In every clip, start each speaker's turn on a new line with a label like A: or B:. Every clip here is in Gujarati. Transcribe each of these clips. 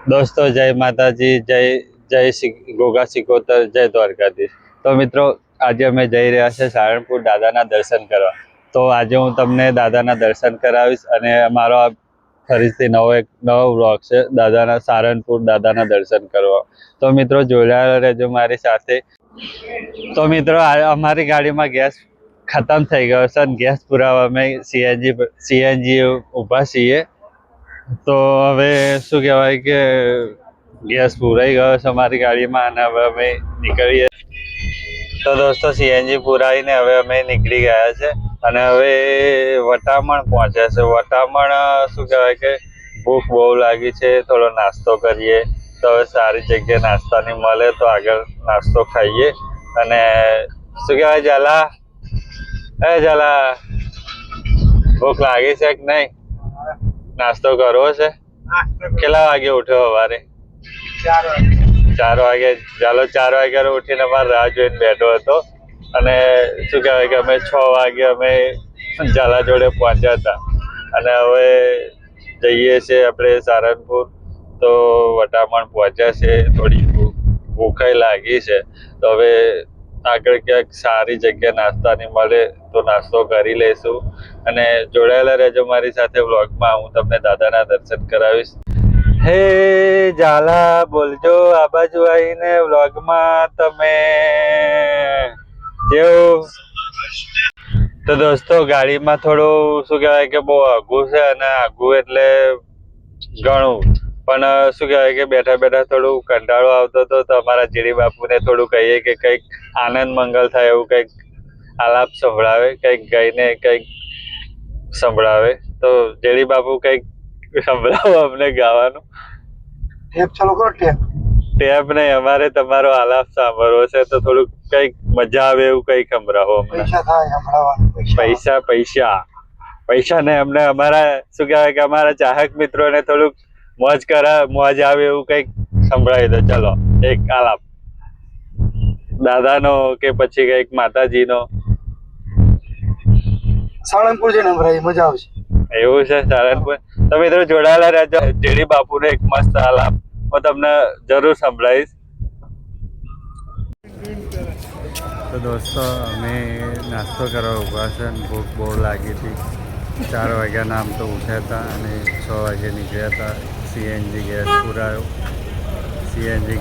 A: દોસ્તો જય માતાજી, ગોગા સિકોતર, જય દ્વારકાધીશ. તો મિત્રો, આજે અમે જઈ રહ્યા છે સારણપુર દાદાના દર્શન કરવા. તો આજે હું તમને દાદાના દર્શન કરાવીશ અને અમારો આ ફરીથી નવો વ્લોગ છે દાદાના સારણપુર દાદાના દર્શન કરવા. તો મિત્રો જોડાયેલા રહેજો મારી સાથે. તો મિત્રો અમારી ગાડીમાં ગેસ ખતમ થઈ ગયો છે અને ગેસ પુરાવા અમે સીએનજી ઊભા છીએ. તો હવે શું કહેવાય કે ગેસ પૂરાઈ ગયો છે અમારી ગાડીમાં અને હવે અમે નીકળીએ. તો દોસ્તો સીએનજી પુરાવીને હવે અમે નીકળી ગયા છે અને હવે વટામણ પહોંચ્યા છે. વટામણ શું કહેવાય કે ભૂખ બહુ લાગી છે, થોડો નાસ્તો કરીએ. તો હવે સારી જગ્યાએ નાસ્તાની મળે તો આગળ નાસ્તો ખાઈએ. અને શું કહેવાય ઝાલા ભૂખ લાગી છે કે નહીં? નાસ્તો કરવો છે. કેટલા વાગે ઉઠ્યો સવારે? 4 વાગે. ચાલો 4 વાગે ઉઠીને અમારે રાહ જોઈને બેઠો હતો અને શું કહેવાય કે અમે 6 વાગે અમે ઝાલા જોડે પહોંચ્યા હતા અને હવે જઈએ છીએ આપણે સારણપુર. તો વટામણ પહોંચ્યા છે, થોડી ભૂખાઈ લાગી છે. તો હવે આગળ ક્યાંક સારી જગ્યા નાસ્તાની મળે તો નાસ્તો કરી લઈશું અને જોડાયેલા રહેજો મારી સાથે વ્લોગમાં. હું તમને દાદાના દર્શન કરાવીશ. હે ઝાલા બોલજો આ બાજુ આવીને વ્લોગમાં તમે જેવું. તો દોસ્તો ગાડીમાં થોડું શું કહેવાય કે બહુ આઘું છે અને આઘું એટલે ઘણું, પણ શું કહેવાય કે બેઠા બેઠા થોડું કંટાળો આવતો હતો. તો અમારા જીડી બાપુને થોડું કહીએ કે કંઈક આનંદ મંગલ થાય એવું કંઈક આલાપ સંભળાવે, કંઈક ગાઈને કંઈક સંભળાવે. તો જેડી બાપુ કંઈક સંભળાવો અમને ગાવાનું. ટેપ નહીં, અમારે તમારો આલાપ સાંભળવો છે તો થોડુંક કંઈક મજા આવે એવું કંઈક સંભળાવો અમને. પૈસા ને અમને અમારા શું કહેવાય કે અમારા ચાહક મિત્રોને થોડુંક મોજ આવે એવું કંઈક સંભળાવી દો. ચલો એક આલાપ દાદાનો કે પછી કંઈક માતાજીનો.
B: સાળંગપુર જઈને સંભળાવી, મજા આવશે.
A: એવું છે સારણપુર. તો મિત્રો જોડાયેલા રહેજો. જેડી બાપુને એક મસ્ત આલાપ હું તમને જરૂર સંભળાવીશ. તો દોસ્તો અમે નાસ્તો કરવા ઊભા છે અને ભૂખ બહુ લાગી હતી. 4 વાગ્યાના આમ તો ઉઠ્યા હતા અને 6 વાગે નીકળ્યા હતા. સીએનજી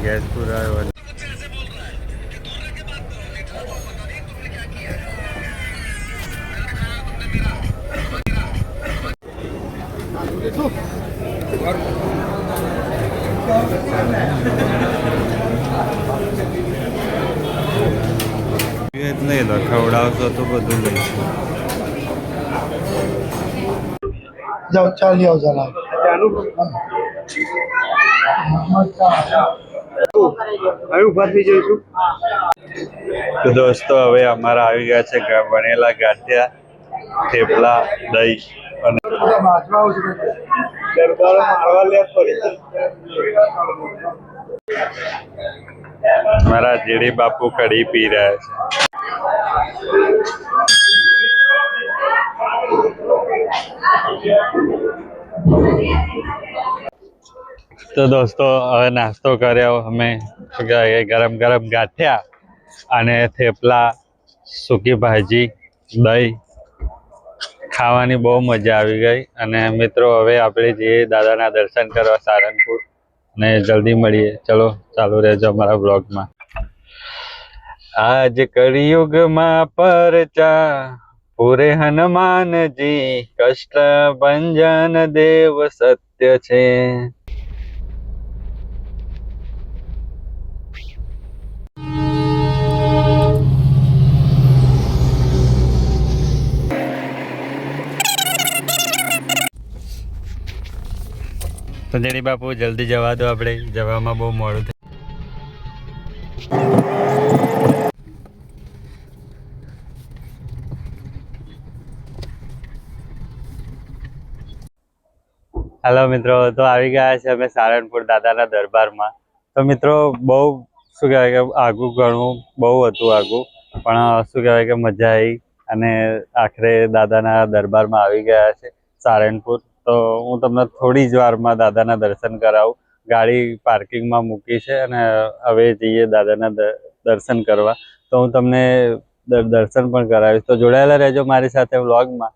A: ગેસ પુરાયો અને નહીં તો ખવડાવશો તો બધું લઈશું.
B: જાઓ ચાલી આવો ઝાલા.
A: તો દોસ્તો હવે અમારા આવી ગયા છે બનેલા ગાંઠિયા, થેપલા, દહીં અને મારા જેડી બાપુ કઢી પી રહ્યા છે. તો દોસ્તો હવે નાસ્તો કર્યો અમે. શું કહેવાય ગરમ ગરમ ગાંઠિયા અને થેપલા, સૂકી ભાજી, દહીં ખાવાની બહુ મજા આવી ગઈ. અને મિત્રો હવે આપણે જઈએ દાદાના દર્શન કરવા સારણપુર ને જલ્દી મળીએ. ચલો ચાલુ રહેજો અમારા બ્લોગમાં. આજ કળિયુગમાં પરચા પૂરે હનુમાનજી, કષ્ટ ભંજન દેવ સત્ય છે. તો જેડી બાપુ જલ્દી જવા દો, આપણે જવામાં બહુ મોડું થાય. હેલો મિત્રો, તો આવી ગયા છે અમે સારણપુર દાદાના દરબારમાં. તો મિત્રો બહુ શું કહેવાય કે આઘું ઘણું બહુ હતું આઘું, પણ શું કહેવાય કે મજા આવી અને આખરે દાદાના દરબારમાં આવી ગયા છે સારણપુર. તો હું તમને થોડી જ વારમાં દાદાના દર્શન કરાવું. ગાડી પાર્કિંગમાં મૂકી છે અને હવે જઈએ દાદાના દર્શન કરવા. તો હું તમને દર્શન પણ કરાવીશ. તો જોડાયેલા રહેજો મારી સાથે વ્લોગમાં.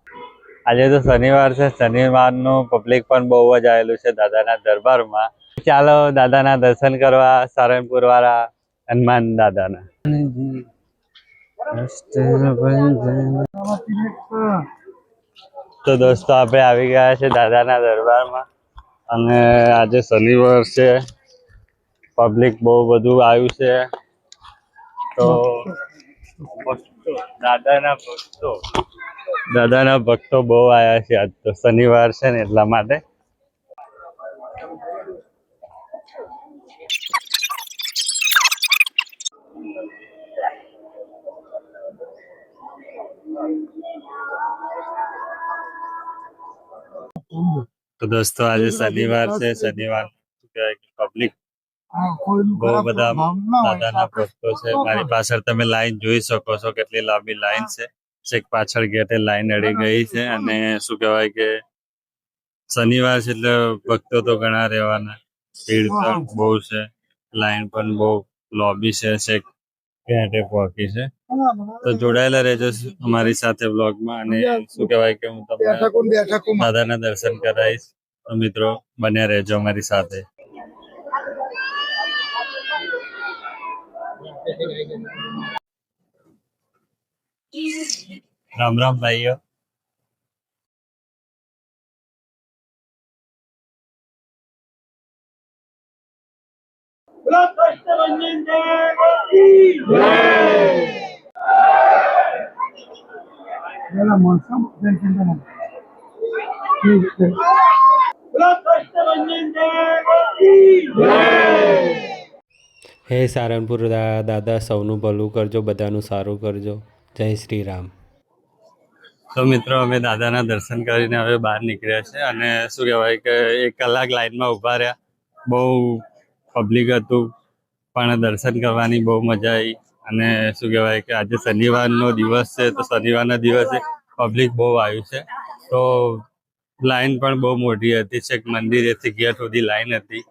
A: આજે તો શનિવાર છે. શનિવારનું પબ્લિક પણ બહુ જ આવેલું છે દાદાના દરબારમાં. ચાલો દાદાના દર્શન કરવા, સારંગપુર વાળા હનુમાન દાદાના. તો દોસ્તો આપણે આવી ગયા છે દાદાના દરબારમાં અને આજે શનિવાર છે. પબ્લિક બહુ બધું આવ્યું છે. તો દાદાના ભક્તો બહુ આવ્યા છે. આજ તો શનિવાર છે ને એટલા માટે. તો દોસ્તો આજે શનિવાર છે. શનિવાર પબ્લિક બહુ બધા દાદાના ભક્તો છે. મારી પાછળ તમે લાઈન જોઈ શકો છો, કેટલી લાંબી લાઈન છે. છેક પાછળ ગેટે લાઈન અડી ગઈ છે. અને શું કહેવાય કે શનિવાર છે એટલે ભક્તો તો ઘણા રહેવાના. ભીડ પણ બહુ છે. લાઈન પણ બહુ લોબી છે. છેક ગેટે પહોંચી છે. તો જોડાયેલા રહેજો અમારી સાથે વ્લોગમાં. અને શું કહેવાય કે હું તમને દાદાના દર્શન કરાવીશ. તો મિત્રો બન્યા રહેજો અમારી સાથે. રામ રામ ભાઈઓ.
C: હે સારંગપુર દાદા, સૌનું ભલું કરજો, બધાનું સારું કરજો. જય શ્રી રામ.
A: તો મિત્રો અમે દાદાના દર્શન કરીને હવે બહાર નીકળ્યા છે. અને શું કહેવાય કે 1 કલાક લાઈનમાં ઊભા રહ્યા. બહુ પબ્લિક હતું પણ દર્શન કરવાની બહુ મજા આવી. અને શું કહેવાય કે આજે શનિવારનો દિવસ છે. તો શનિવારના દિવસે પબ્લિક બહુ આવ્યું છે. તો લાઈન પણ બહુ મોટી હતી. છેક મંદિરેથી ગેટ સુધી લાઈન હતી.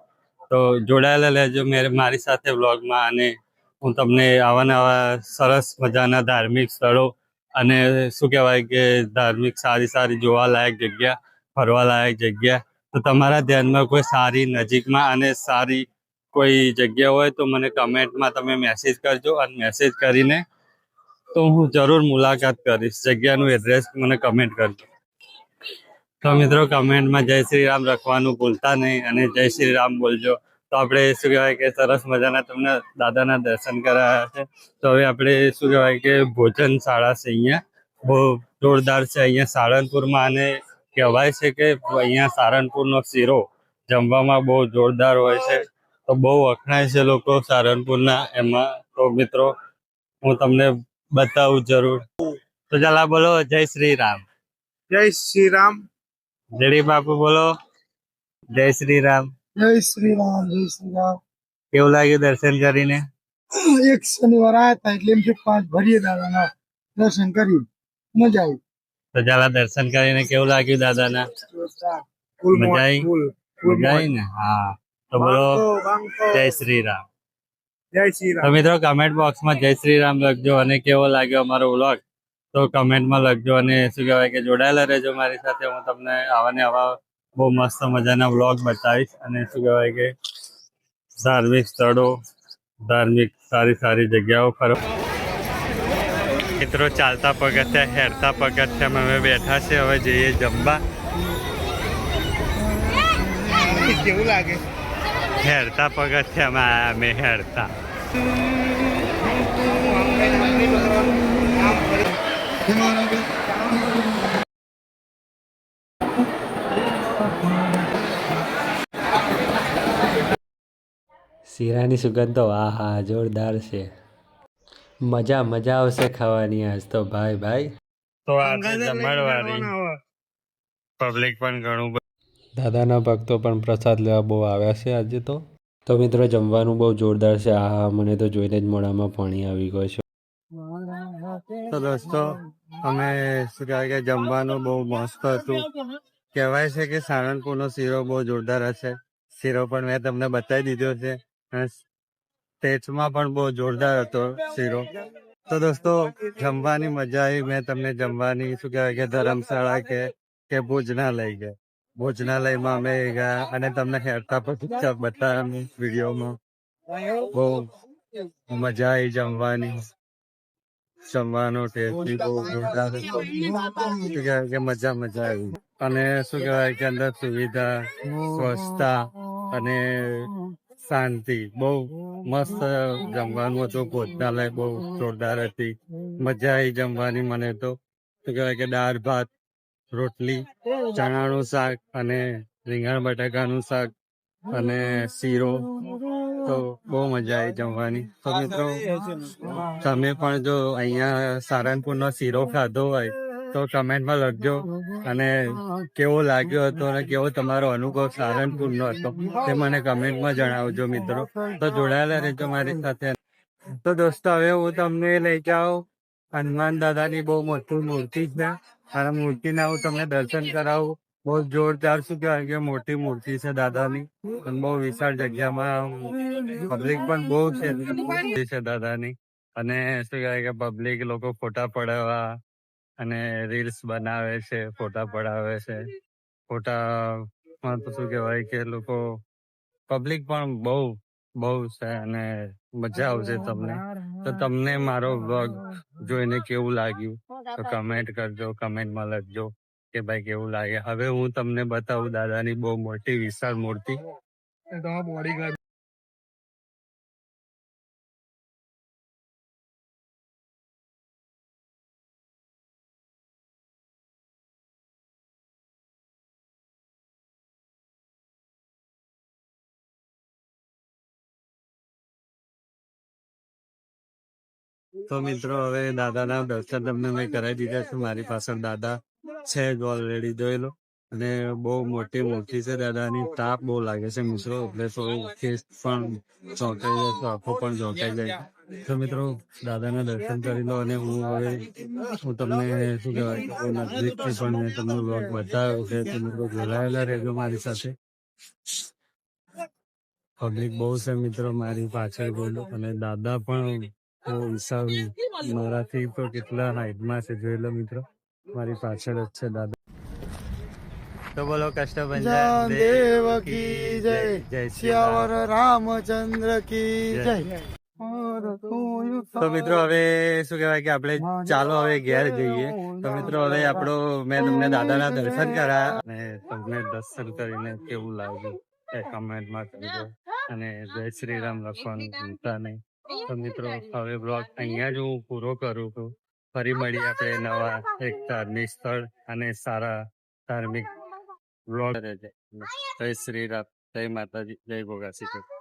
A: તો જોડાયેલા રહેજો મારી સાથે વ્લોગમાં. અને હું તમને આવા નવા સરસ મજાના ધાર્મિક સ્થળો અને શું કહેવાય કે ધાર્મિક સારી જોવાલાયક જગ્યા, ફરવાલાયક જગ્યા, તો તમારા ધ્યાનમાં કોઈ સારી નજીકમાં અને સારી કોઈ જગ્યા હોય તો મને કમેન્ટમાં તમે મેસેજ કરજો. અને મેસેજ કરીને તો હું જરૂર મુલાકાત કરીશ. જગ્યાનું એડ્રેસ મને કમેન્ટ કરજો. તો મિત્રો કમેન્ટમાં જય શ્રી રામ લખવાનું ભૂલતા નહીં. અને જય શ્રી રામ બોલજો. તો આપણે શું કહેવાય કે સરસ મજાના તમને દાદાના દર્શન કરાયા છે. તો હવે આપણે શું કહેવાય કે ભોજનશાળા છે અહીંયા, બહુ જોરદાર છે. અહીંયા સારંગપુરમાં આને કહેવાય છે કે અહીંયા સારંગપુરનો શીરો જમવામાં બહુ જોરદાર હોય છે. તો બહુ વખણાય છે લોકો સારંગપુરના એમાં. તો મિત્રો હું તમને બતાવું જરૂર. તો ચાલો બોલો જય શ્રી રામ.
B: જય શ્રી રામ.
A: જડી બાપુ બોલો જય શ્રી રામ.
B: જય શ્રી રામ. જય શ્રી રામ.
A: કેવું લાગ્યું દર્શન કરીને?
B: એક શનિવાર આયા હતા એટલે એમ 5 ભરીએ દાદાના દર્શન કરી મજા આવી.
A: તો ચાલો દર્શન કરીને કેવું લાગ્યું દાદાના? મજા આવી? મજા આવી ને? હા. તો બોલો જય શ્રી રામ.
B: જય શ્રી રામ.
A: તો મિત્રો કમેન્ટ બોક્સમાં જય શ્રી રામ લખજો. અને કેવો લાગ્યો અમારો વ્લોગ તો કમેન્ટમાં લખજો. અને શું કહેવાય કે જોડાયેલા રહેજો મારી સાથે. હું તમને આવા ને આવા બહુ મસ્ત મજાના વ્લોગ બતાવીશ. અને શું કહેવાય કે ધાર્મિક સ્થળો, ધાર્મિક સારી જગ્યાઓ ફરવા. મિત્રો ચાલતા પગથિયા, હેરતા પગથિયામાં અમે બેઠા છે. હવે જઈએ જમવા.
B: કેવું લાગે?
A: હેરતા પગથિયામાં આયા અમે હેરતા.
C: શીરાની સુગંધ તો આહા જોરદાર છે. મજા આવશે ખાવાની આજ તો ભાઈ.
A: તો આજે જમણવારી પબ્લિક પણ ઘણું
C: દાદાના ભક્તો પણ પ્રસાદ લેવા બહુ આવ્યા છે આજે તો. તો મિત્રો જમવાનું બહુ જોરદાર છે. આહા, મને તો જોઈને જ મોઢામાં પાણી આવી ગયું છે.
A: તો દોસ્તો અમે શું કહેવાય કે જમવાનું બહુ મસ્ત હતું. કહેવાય છે કે સારંગપુરનો શીરો બહુ જોરદાર હશે. શીરો પણ મેં તમને બતાવી દીધો છે અને ટેસ્ટમાં પણ બહુ જોરદાર હતો શીરો. તો દોસ્તો જમવાની મજા આવી. મેં તમને જમવાની શું કહેવાય કે ધર્મશાળા કે ભોજનાલયમાં અમે ગયા અને તમને હેરતા પણ બતાવ્યા વિડીયોમાં. બહુ મજા આવી જમવાની. જમવાનો ટેસ્ટ બી બહુ જોરદાર હતો. શું કહેવાય કે મજા આવી. અને શું કહેવાય કે અંદર સુવિધા, સ્વચ્છતા અને શાંતિ બહુ મસ્ત જમવાનું હતું. ભોજનાલય બહુ જોરદાર હતી. મજા આવી જમવાની. મને તો શું કહેવાય કે દાળ ભાત, રોટલી, ચણાનું શાક અને રીંગણ બટાકાનું શાક અને શીરો. તો બહુ મજા આવી જમવાની. તો મિત્રો તમે પણ જો અહીંયા સારંગપુરનો શીરો ખાધો હોય તો કમેન્ટમાં લખજો અને કેવો લાગ્યો હતો અને કેવો તમારો અનુભવ સારંગપુરનો હતો તે મને કમેન્ટમાં જણાવજો મિત્રો. તો જોડાયેલા રહેજો મારી સાથે. તો દોસ્તો હવે હું તમને લઈ જાઉં હનુમાન દાદાની બહુ મોટી મૂર્તિ છે અને મૂર્તિના હું તમને દર્શન કરાવું. બહુ જોરદાર શું કહેવાય કે મોટી મૂર્તિ છે દાદાની અને બહુ વિશાળ જગ્યામાં પબ્લિક પણ બહુ છે દાદાની. અને શું કહેવાય કે પબ્લિક લોકો ફોટા પડાવવા અને રીલ્સ બનાવે છે, ફોટા પડાવે છે. ફોટામાં તો શું કહેવાય કે લોકો પબ્લિક પણ બહુ છે અને મજા આવશે તમને. તો તમને મારો વ્લોગ જોઈને કેવું લાગ્યું તો કમેન્ટ કરજો, કમેન્ટમાં લખજો કે ભાઈ કેવું લાગે. હવે હું તમને બતાવું દાદાની બહુ મોટી વિશાળ મૂર્તિ. તો મિત્રો હવે દાદાના દર્શન તમને મેં કરાવી દીધા છે. મારી પાછળ દાદા છે જ ઓલરેડી જોયેલો અને બહુ મોટી મૂર્તિ છે દાદાની. તાપ બહુ લાગે છે મિત્રો એટલે થોડું ફેસ પણ ચોંટાઈ જાય તો આંખો પણ ચોંટાઈ જાય. તો મિત્રો દાદાના દર્શન કરી લો અને હું તમને શું કહેવાય નજીકથી પણ મેં તમને વ્લોગ બતાવ્યો છે. તો મિત્રો જોડાયેલા રહેજો મારી સાથે. પબ્લિક બહુ છે મિત્રો મારી પાછળ બોલો અને દાદા પણ વિશાળ મારાથી તો કેટલા હાઈટમાં છે જોઈ લો મિત્રો. મારી પાછળ જ છે દાદા. તો બોલો કષ્ટભંજન
B: દેવ કી જય,
A: જય
B: શ્યાવર રામચંદ્ર કી જય.
A: તો મિત્રો હવે શું કહેવાય કે આપણે ચાલો હવે ઘેર જઈએ. તો મિત્રો હવે મેં તમને દાદાના દર્શન કર્યા અને તમને દર્શન કરીને કેવું લાગ્યું એ કમેન્ટમાં કરજો અને જય શ્રી રામ લખવાનું ભૂલતા નહીં. તો મિત્રો હવે બ્લોગ અહીંયા જ હું પૂરો કરું છું. ફરી મળી આપણે નવા એક ધાર્મિક સ્થળ અને સારા ધાર્મિક બ્લોગ. જય શ્રી રામ, જય માતાજી, જય ગોગા સિંહ.